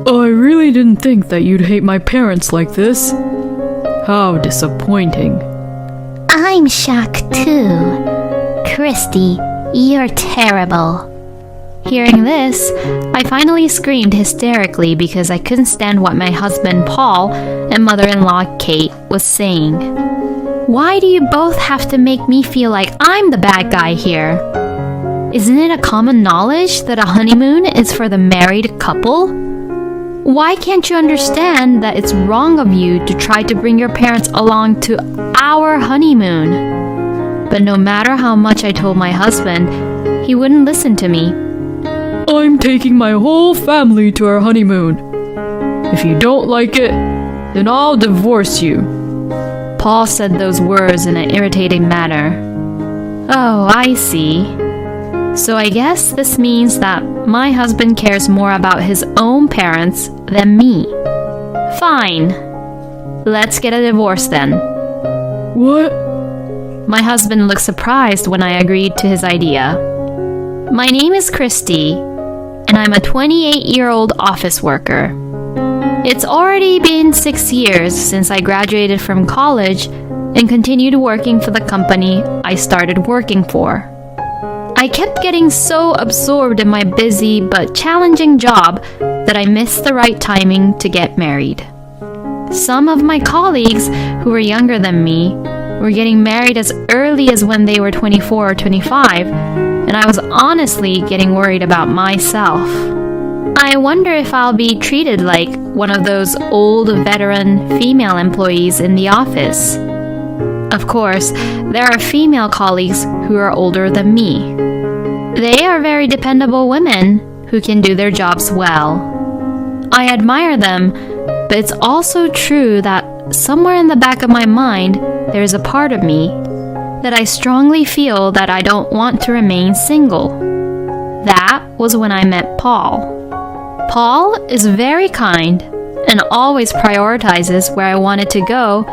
I really didn't think that you'd hate my parents like this. How disappointing. I'm shocked too. Christy, you're terrible. Hearing this, I finally screamed hysterically because I couldn't stand what my husband Paul and mother-in-law Kate was saying. Why do you both have to make me feel like I'm the bad guy here? Isn't it a common knowledge that a honeymoon is for the married couple? Why can't you understand that it's wrong of you to try to bring your parents along to our honeymoon? But no matter how much I told my husband, he wouldn't listen to me. I'm taking my whole family to our honeymoon. If you don't like it, then I'll divorce you. Paul said those words in an irritating manner. Oh, I see. So I guess this means that my husband cares more about his own parents than me. Fine. Let's get a divorce then. What? My husband looked surprised when I agreed to his idea. My name is Christy, and I'm a 28-year-old office worker. It's already been 6 years since I graduated from college and continued working for the company I started working for. I kept getting so absorbed in my busy but challenging job that I missed the right timing to get married. Some of my colleagues who were younger than me were getting married as early as when they were 24 or 25, and I was honestly getting worried about myself. I wonder if I'll be treated like one of those old veteran female employees in the office. Of course, there are female colleagues who are older than me. They are very dependable women who can do their jobs well. I admire them, but it's also true that somewhere in the back of my mind, there's a part of me that I strongly feel that I don't want to remain single. That was when I met Paul. Paul is very kind and always prioritizes where I wanted to go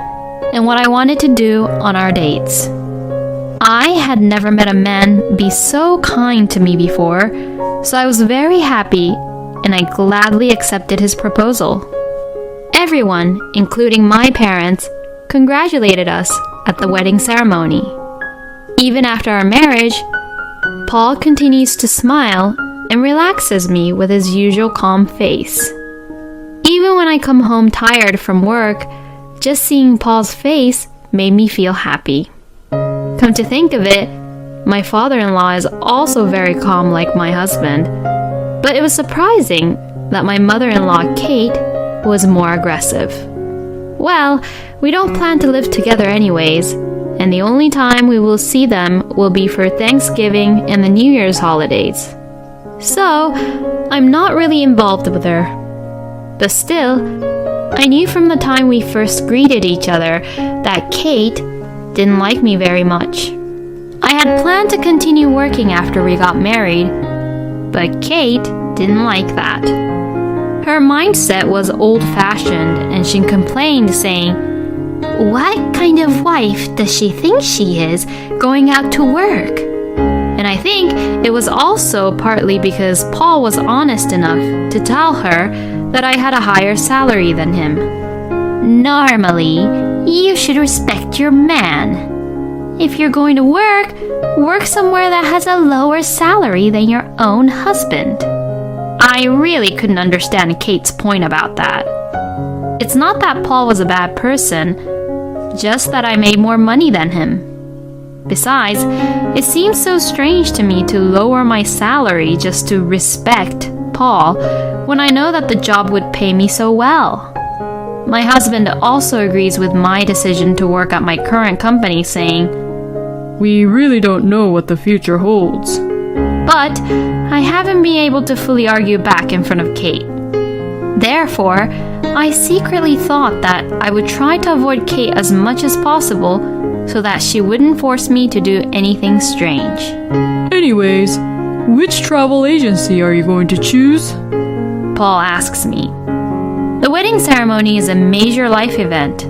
and what I wanted to do on our dates. I had never met a man be so kind to me before, so I was very happy and I gladly accepted his proposal. Everyone, including my parents, congratulated us at the wedding ceremony. Even after our marriage, Paul continues to smile and relaxes me with his usual calm face. Even when I come home tired from work, just seeing Paul's face made me feel happy. Come to think of it, my father-in-law is also very calm like my husband, but it was surprising that my mother-in-law, Kate, was more aggressive. Well, we don't plan to live together anyways, and the only time we will see them will be for Thanksgiving and the New Year's holidays. So, I'm not really involved with her. But still, I knew from the time we first greeted each other that Kate didn't like me very much. I had planned to continue working after we got married, but Kate didn't like that. Her mindset was old-fashioned, and she complained, saying, "What kind of wife does she think she is going out to work?" And I think it was also partly because Paul was honest enough to tell her that I had a higher salary than him. Normally, you should respect your man. If you're going to work somewhere that has a lower salary than your own husband. I really couldn't understand Kate's point about that. It's not that Paul was a bad person, just that I made more money than him. Besides, it seems so strange to me to lower my salary just to respect Paul when I know that the job would pay me so well. My husband also agrees with my decision to work at my current company, saying, "We really don't know what the future holds." But I haven't been able to fully argue back in front of Kate. Therefore, I secretly thought that I would try to avoid Kate as much as possible so that she wouldn't force me to do anything strange. Anyways, which travel agency are you going to choose? Paul asks me. The wedding ceremony is a major life event,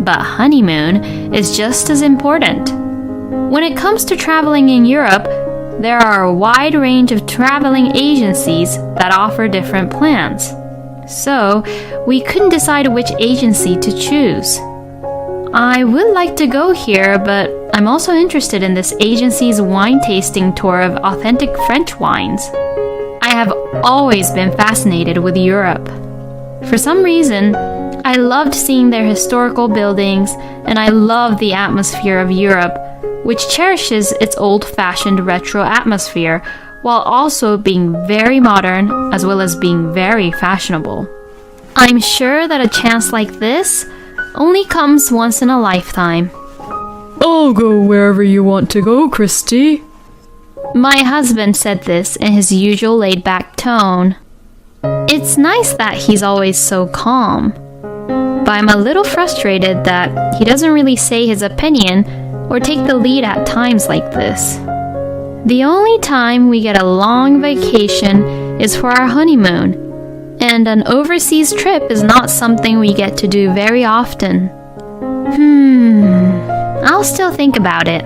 but honeymoon is just as important. When it comes to traveling in Europe, there are a wide range of traveling agencies that offer different plans. So, we couldn't decide which agency to choose. I would like to go here, but I'm also interested in this agency's wine tasting tour of authentic French wines. I have always been fascinated with Europe. For some reason, I loved seeing their historical buildings, and I love the atmosphere of Europe, which cherishes its old-fashioned retro atmosphere while also being very modern as well as being very fashionable. I'm sure that a chance like this only comes once in a lifetime. I'll go wherever you want to go, Christy. My husband said this in his usual laid-back tone. It's nice that he's always so calm, but I'm a little frustrated that he doesn't really say his opinion or take the lead at times like this. The only time we get a long vacation is for our honeymoon, and an overseas trip is not something we get to do very often. I'll still think about it.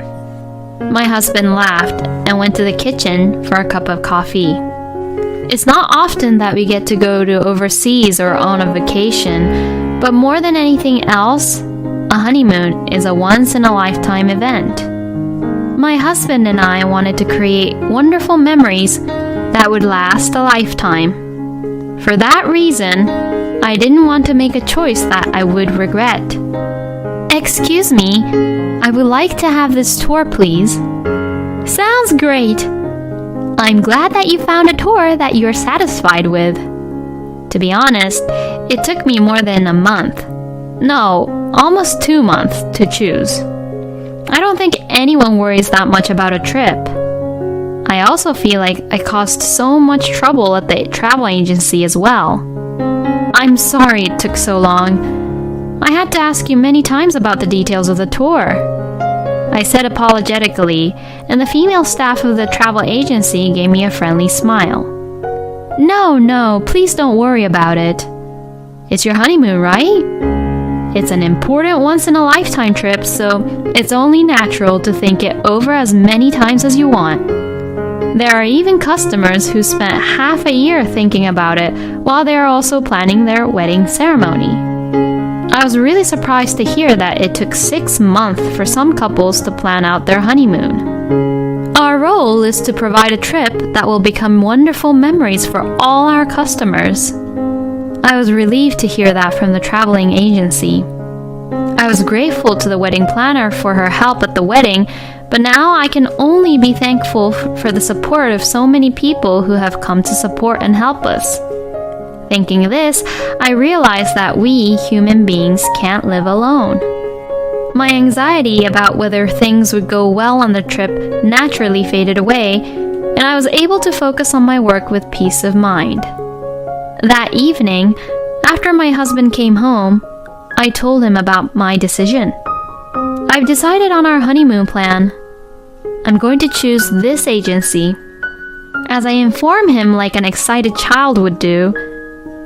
My husband laughed and went to the kitchen for a cup of coffee. It's not often that we get to go to overseas or on a vacation, but more than anything else, a honeymoon is a once-in-a-lifetime event. My husband and I wanted to create wonderful memories that would last a lifetime. For that reason, I didn't want to make a choice that I would regret. Excuse me, I would like to have this tour, please. Sounds great. I'm glad that you found a tour that you're satisfied with. To be honest, it took me more than a month. No, almost 2 months to choose. I don't think anyone worries that much about a trip. I also feel like I caused so much trouble at the travel agency as well. I'm sorry it took so long. I had to ask you many times about the details of the tour. I said apologetically, and the female staff of the travel agency gave me a friendly smile. No, please don't worry about it. It's your honeymoon, right? It's an important once-in-a-lifetime trip, so it's only natural to think it over as many times as you want. There are even customers who spent half a year thinking about it while they are also planning their wedding ceremony. I was really surprised to hear that it took 6 months for some couples to plan out their honeymoon. Our role is to provide a trip that will become wonderful memories for all our customers. I was relieved to hear that from the traveling agency. I was grateful to the wedding planner for her help at the wedding, but now I can only be thankful for the support of so many people who have come to support and help us. Thinking this, I realized that we human beings can't live alone. My anxiety about whether things would go well on the trip naturally faded away, and I was able to focus on my work with peace of mind. That evening, after my husband came home, I told him about my decision. I've decided on our honeymoon plan. I'm going to choose this agency. As I inform him like an excited child would do,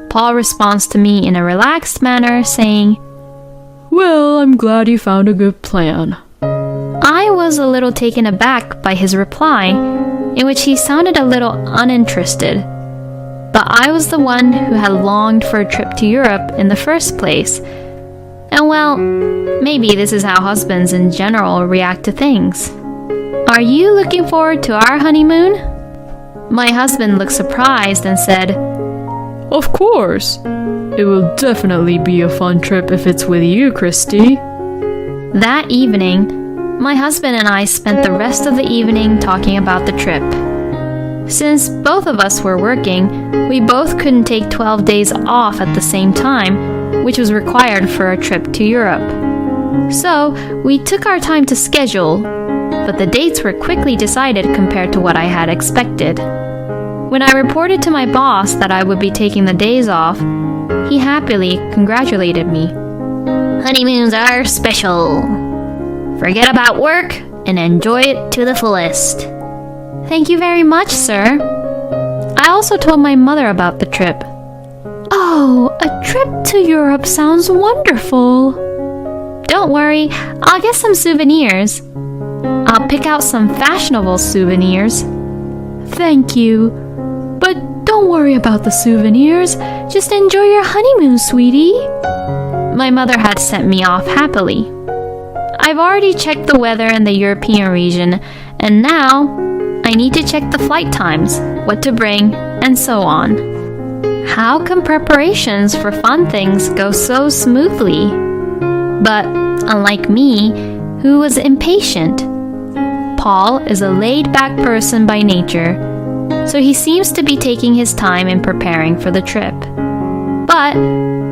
Paul responds to me in a relaxed manner, saying, Well, I'm glad you found a good plan. I was a little taken aback by his reply, in which he sounded a little uninterested. But I was the one who had longed for a trip to Europe in the first place. And well, maybe this is how husbands in general react to things. Are you looking forward to our honeymoon? My husband looked surprised and said, Of course. It will definitely be a fun trip if it's with you, Christy. That evening, my husband and I spent the rest of the evening talking about the trip. Since both of us were working, we both couldn't take 12 days off at the same time, which was required for a trip to Europe. So, we took our time to schedule, but the dates were quickly decided compared to what I had expected. When I reported to my boss that I would be taking the days off, he happily congratulated me. Honeymoons are special. Forget about work and enjoy it to the fullest. Thank you very much, sir. I also told my mother about the trip. Oh, a trip to Europe sounds wonderful. Don't worry, I'll get some souvenirs. I'll pick out some fashionable souvenirs. Thank you. But Don't worry about the souvenirs. Just enjoy your honeymoon, sweetie. My mother had sent me off happily. I've already checked the weather in the European region, and now I need to check the flight times, what to bring, and so on. How can preparations for fun things go so smoothly? But unlike me, who was impatient, Paul is a laid-back person by nature, so he seems to be taking his time in preparing for the trip. But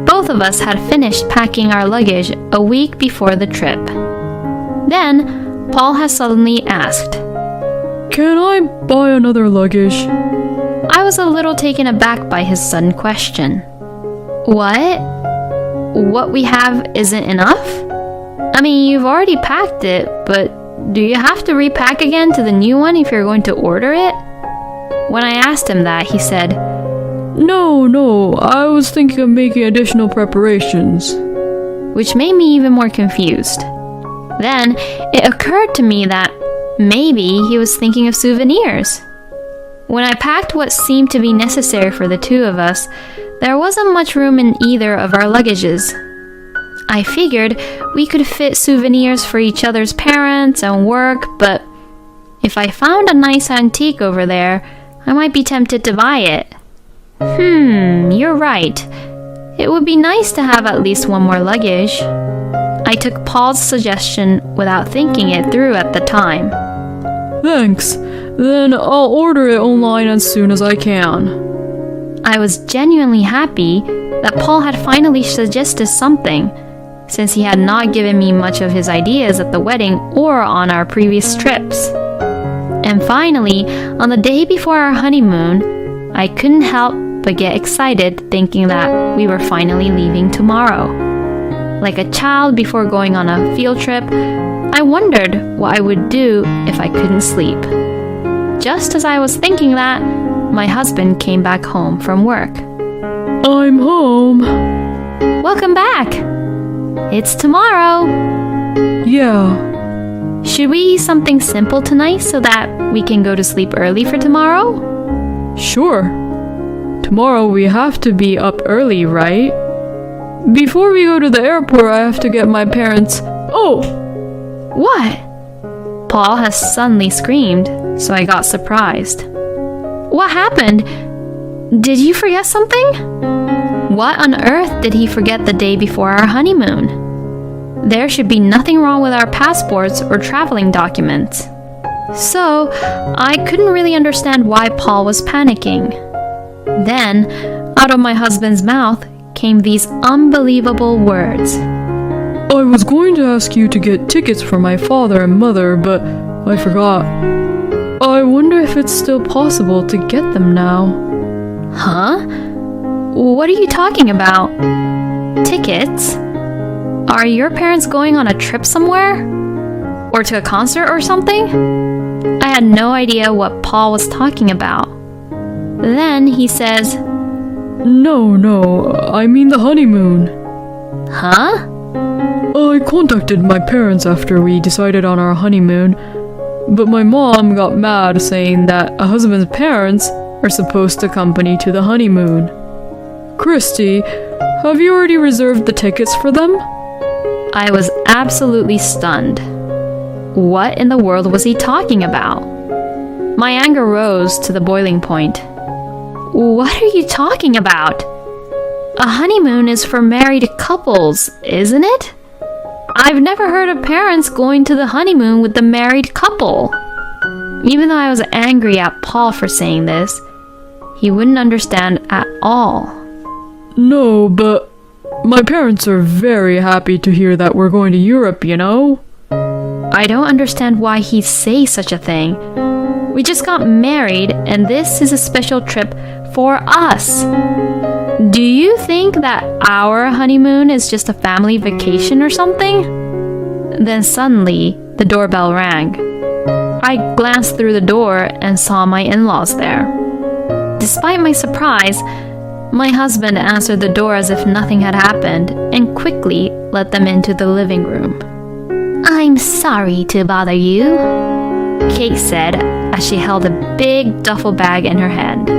both of us had finished packing our luggage a week before the trip. Then, Paul has suddenly asked, Can I buy another luggage? I was a little taken aback by his sudden question. What? What we have isn't enough? I mean, you've already packed it, but do you have to repack again to the new one if you're going to order it? When I asked him that, he said, No, I was thinking of making additional preparations. Which made me even more confused. Then, it occurred to me that maybe he was thinking of souvenirs. When I packed what seemed to be necessary for the two of us, there wasn't much room in either of our luggages. I figured we could fit souvenirs for each other's parents and work, but if I found a nice antique over there, I might be tempted to buy it. You're right. It would be nice to have at least one more luggage. I took Paul's suggestion without thinking it through at the time. Thanks. Then I'll order it online as soon as I can. I was genuinely happy that Paul had finally suggested something, since he had not given me much of his ideas at the wedding or on our previous trips. And finally, on the day before our honeymoon, I couldn't help but get excited thinking that we were finally leaving tomorrow. Like a child before going on a field trip, I wondered what I would do if I couldn't sleep. Just as I was thinking that, my husband came back home from work. I'm home. Welcome back! It's tomorrow! Yeah. Should we eat something simple tonight so that we can go to sleep early for tomorrow? Sure. Tomorrow we have to be up early, right? Before we go to the airport, I have to get my parents... Oh! What? Paul has suddenly screamed, so I got surprised. What happened? Did you forget something? What on earth did he forget the day before our honeymoon? There should be nothing wrong with our passports or traveling documents. So, I couldn't really understand why Paul was panicking. Then, out of my husband's mouth came these unbelievable words. I was going to ask you to get tickets for my father and mother, but I forgot. I wonder if it's still possible to get them now. Huh? What are you talking about? Tickets? Are your parents going on a trip somewhere? Or to a concert or something? I had no idea what Paul was talking about. Then he says, No, I mean the honeymoon. Huh? I contacted my parents after we decided on our honeymoon, but my mom got mad saying that a husband's parents are supposed to accompany to the honeymoon. Christy, have you already reserved the tickets for them? I was absolutely stunned. What in the world was he talking about? My anger rose to the boiling point. What are you talking about? A honeymoon is for married couples, isn't it? I've never heard of parents going to the honeymoon with the married couple. Even though I was angry at Paul for saying this, he wouldn't understand at all. No, but my parents are very happy to hear that we're going to Europe, you know? I don't understand why he'd say such a thing. We just got married, and this is a special trip for us. Do you think that our honeymoon is just a family vacation or something? Then suddenly, the doorbell rang. I glanced through the door and saw my in-laws there. Despite my surprise, my husband answered the door as if nothing had happened and quickly let them into the living room. I'm sorry to bother you, Kate said as she held a big duffel bag in her hand.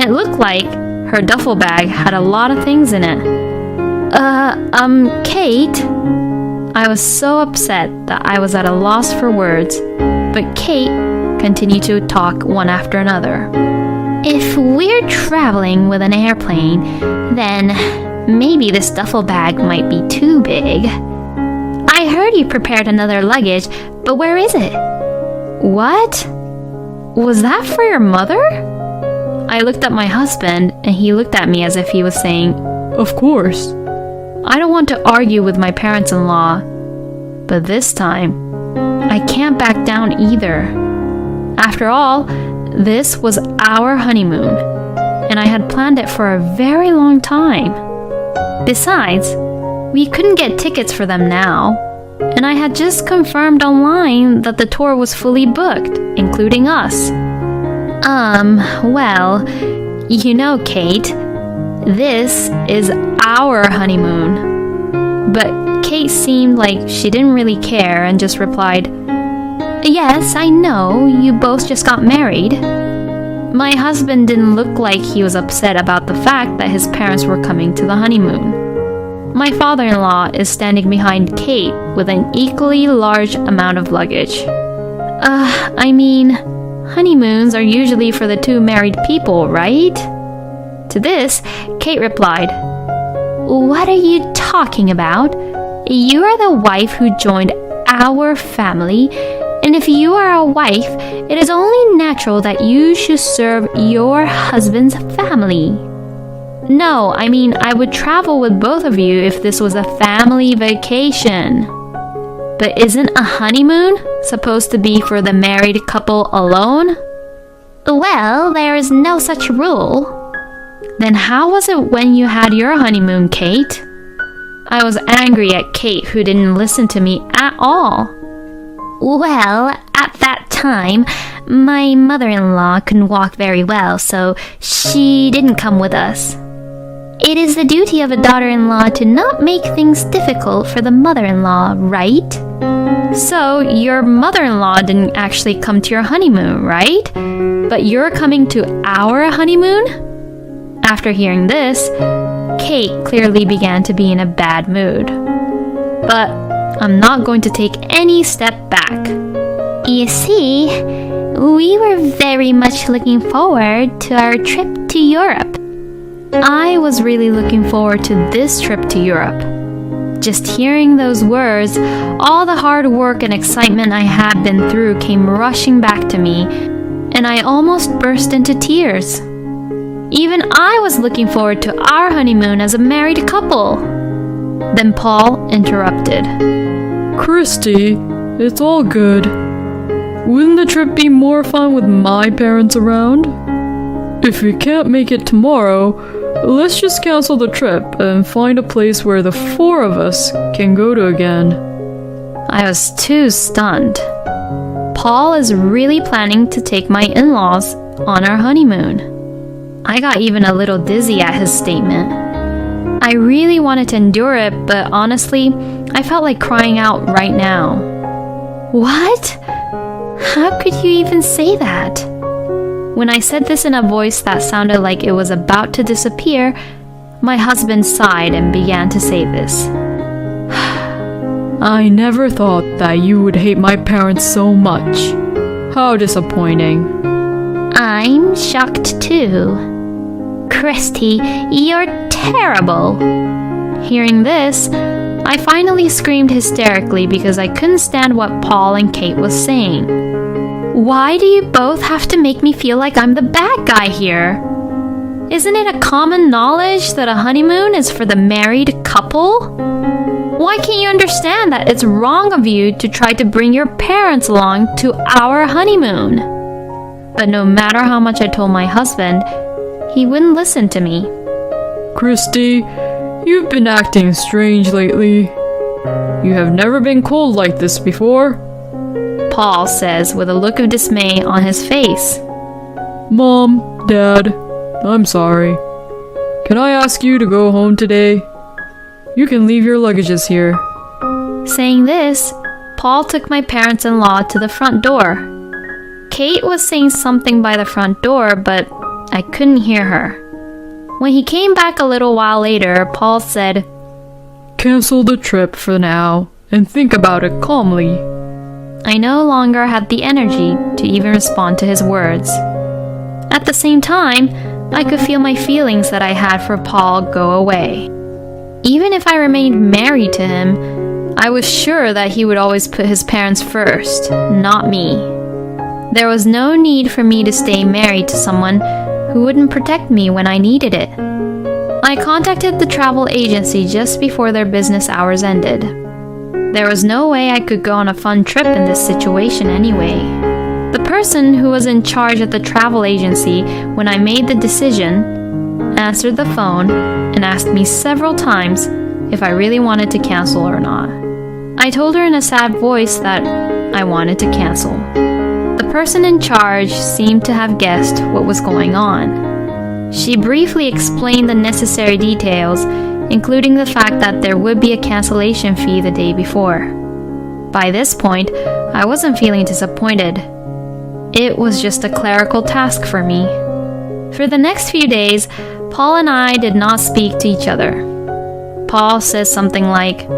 and it looked like her duffel bag had a lot of things in it. Kate? I was so upset that I was at a loss for words, but Kate continued to talk one after another. If we're traveling with an airplane, then maybe this duffel bag might be too big. I heard you prepared another luggage, but where is it? What? Was that for your mother? I looked at my husband, and he looked at me as if he was saying, Of course. I don't want to argue with my parents-in-law, but this time, I can't back down either. After all, this was our honeymoon, and I had planned it for a very long time. Besides, we couldn't get tickets for them now, and I had just confirmed online that the tour was fully booked, including us. Well, you know, Kate, this is our honeymoon. But Kate seemed like she didn't really care and just replied, Yes, I know, you both just got married. My husband didn't look like he was upset about the fact that his parents were coming to the honeymoon. My father-in-law is standing behind Kate with an equally large amount of luggage. Honeymoons are usually for the two married people, right? To this, Kate replied, What are you talking about? You are the wife who joined our family, and if you are a wife, it is only natural that you should serve your husband's family. No, I would travel with both of you if this was a family vacation. But isn't a honeymoon supposed to be for the married couple alone? Well, there is no such rule. Then how was it when you had your honeymoon, Kate? I was angry at Kate, who didn't listen to me at all. Well, at that time, my mother-in-law couldn't walk very well, so she didn't come with us. It is the duty of a daughter-in-law to not make things difficult for the mother-in-law, right? So your mother-in-law didn't actually come to your honeymoon, right? But you're coming to our honeymoon? After hearing this, Kate clearly began to be in a bad mood. But I'm not going to take any step back. You see, we were very much looking forward to our trip to Europe. I was really looking forward to this trip to Europe. Just hearing those words, all the hard work and excitement I had been through came rushing back to me, and I almost burst into tears. Even I was looking forward to our honeymoon as a married couple. Then Paul interrupted. Christy, it's all good. Wouldn't the trip be more fun with my parents around? If we can't make it tomorrow, let's just cancel the trip and find a place where the four of us can go to again. I was too stunned. Paul is really planning to take my in-laws on our honeymoon. I got even a little dizzy at his statement. I really wanted to endure it, but honestly, I felt like crying out right now. What? How could you even say that? When I said this in a voice that sounded like it was about to disappear, my husband sighed and began to say this. I never thought that you would hate my parents so much. How disappointing. I'm shocked too. Christy, you're terrible. Hearing this, I finally screamed hysterically because I couldn't stand what Paul and Kate was saying. Why do you both have to make me feel like I'm the bad guy here? Isn't it a common knowledge that a honeymoon is for the married couple? Why can't you understand that it's wrong of you to try to bring your parents along to our honeymoon? But no matter how much I told my husband, he wouldn't listen to me. Christy, you've been acting strange lately. You have never been cold like this before. Paul says with a look of dismay on his face. Mom, Dad, I'm sorry. Can I ask you to go home today? You can leave your luggages here. Saying this, Paul took my parents-in-law to the front door. Kate was saying something by the front door, but I couldn't hear her. When he came back a little while later, Paul said, Cancel the trip for now and think about it calmly. I no longer had the energy to even respond to his words. At the same time, I could feel my feelings that I had for Paul go away. Even if I remained married to him, I was sure that he would always put his parents first, not me. There was no need for me to stay married to someone who wouldn't protect me when I needed it. I contacted the travel agency just before their business hours ended. There was no way I could go on a fun trip in this situation anyway. The person who was in charge at the travel agency when I made the decision answered the phone and asked me several times if I really wanted to cancel or not. I told her in a sad voice that I wanted to cancel. The person in charge seemed to have guessed what was going on. She briefly explained the necessary details, including the fact that there would be a cancellation fee the day before. By this point, I wasn't feeling disappointed. It was just a clerical task for me. For the next few days, Paul and I did not speak to each other. Paul says something like,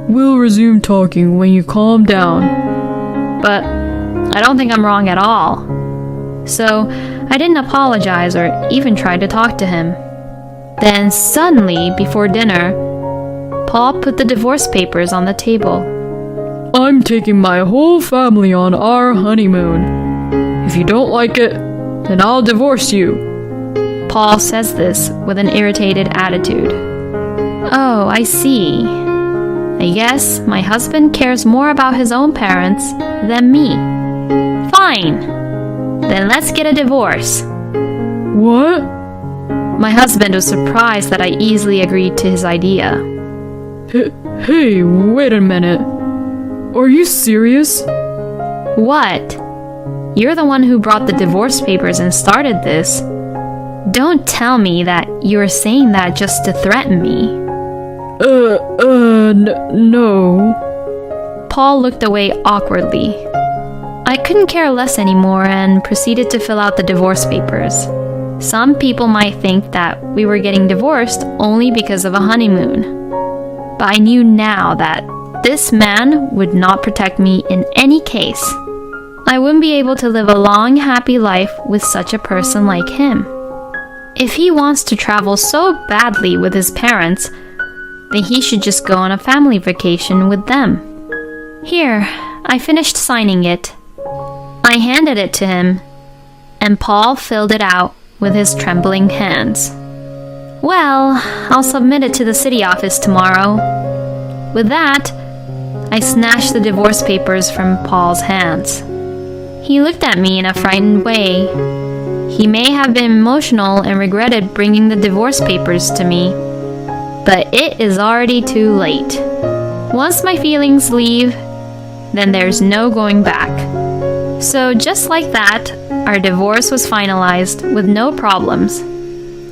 We'll resume talking when you calm down. But I don't think I'm wrong at all. So I didn't apologize or even try to talk to him. Then suddenly, before dinner, Paul put the divorce papers on the table. I'm taking my whole family on our honeymoon. If you don't like it, then I'll divorce you. Paul says this with an irritated attitude. Oh, I see. I guess my husband cares more about his own parents than me. Fine. Then let's get a divorce. What? My husband was surprised that I easily agreed to his idea. Hey, wait a minute. Are you serious? What? You're the one who brought the divorce papers and started this. Don't tell me that you were saying that just to threaten me. No. Paul looked away awkwardly. I couldn't care less anymore and proceeded to fill out the divorce papers. Some people might think that we were getting divorced only because of a honeymoon. But I knew now that this man would not protect me in any case. I wouldn't be able to live a long, happy life with such a person like him. If he wants to travel so badly with his parents, then he should just go on a family vacation with them. Here, I finished signing it. I handed it to him, and Paul filled it out with his trembling hands. Well, I'll submit it to the city office tomorrow. With that, I snatched the divorce papers from Paul's hands. He looked at me in a frightened way. He may have been emotional and regretted bringing the divorce papers to me, but it is already too late. Once my feelings leave, then there's no going back. So just like that, our divorce was finalized with no problems.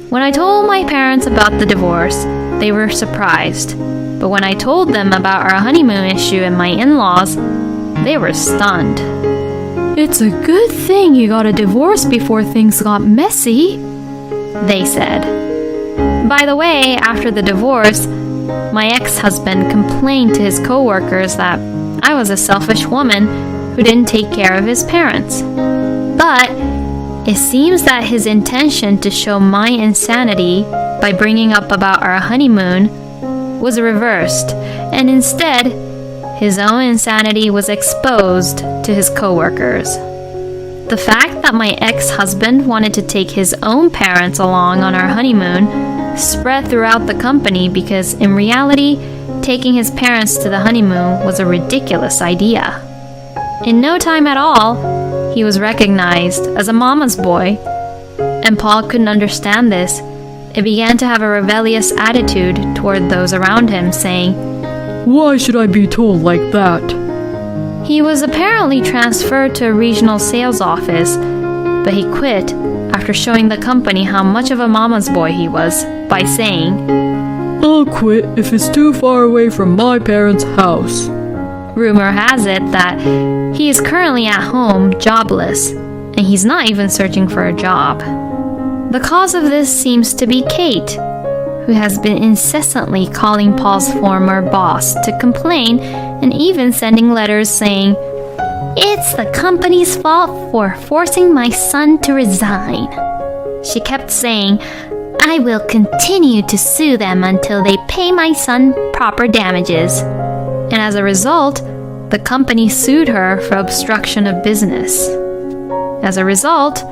When I told my parents about the divorce, they were surprised. But when I told them about our honeymoon issue and my in-laws, they were stunned. It's a good thing you got a divorce before things got messy, they said. By the way, after the divorce, my ex-husband complained to his co-workers that I was a selfish woman who didn't take care of his parents. But it seems that his intention to show my insanity by bringing up about our honeymoon was reversed, and instead, his own insanity was exposed to his co-workers. The fact that my ex-husband wanted to take his own parents along on our honeymoon spread throughout the company because, in reality, taking his parents to the honeymoon was a ridiculous idea. In no time at all, he was recognized as a mama's boy, and Paul couldn't understand this. He began to have a rebellious attitude toward those around him, saying, Why should I be told like that? He was apparently transferred to a regional sales office, but he quit after showing the company how much of a mama's boy he was by saying, I'll quit if it's too far away from my parents' house. Rumor has it that he is currently at home, jobless, and he's not even searching for a job. The cause of this seems to be Kate, who has been incessantly calling Paul's former boss to complain and even sending letters saying, "It's the company's fault for forcing my son to resign." She kept saying, "I will continue to sue them until they pay my son proper damages." And as a result, the company sued her for obstruction of business. As a result,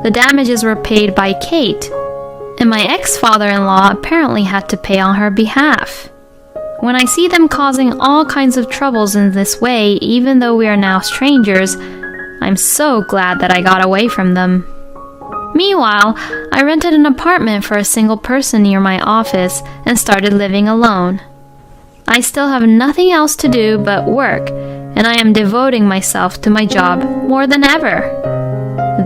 the damages were paid by Kate, and my ex-father-in-law apparently had to pay on her behalf. When I see them causing all kinds of troubles in this way, even though we are now strangers, I'm so glad that I got away from them. Meanwhile, I rented an apartment for a single person near my office and started living alone. I still have nothing else to do but work, and I am devoting myself to my job more than ever.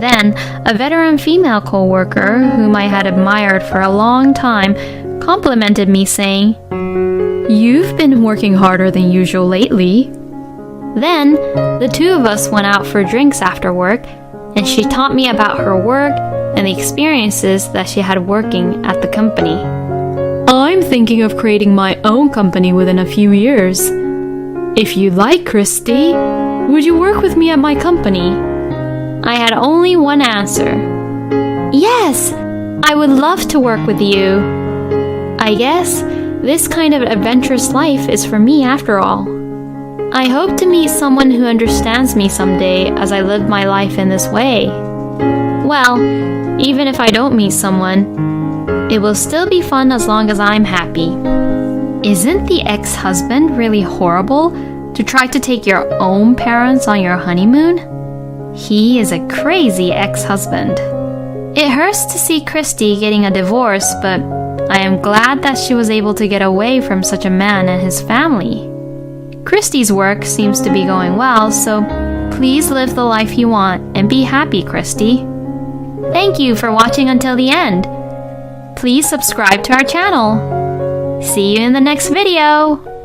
Then, a veteran female co-worker, whom I had admired for a long time, complimented me saying, "You've been working harder than usual lately." Then, the two of us went out for drinks after work, and she taught me about her work and the experiences that she had working at the company. I'm thinking of creating my own company within a few years. If you like, Christy, would you work with me at my company? I had only one answer. Yes, I would love to work with you. I guess this kind of adventurous life is for me after all. I hope to meet someone who understands me someday as I live my life in this way. Well, even if I don't meet someone, it will still be fun as long as I'm happy. Isn't the ex-husband really horrible to try to take your own parents on your honeymoon? He is a crazy ex-husband. It hurts to see Christy getting a divorce, but I am glad that she was able to get away from such a man and his family. Christy's work seems to be going well, so please live the life you want and be happy, Christy. Thank you for watching until the end. Please subscribe to our channel. See you in the next video.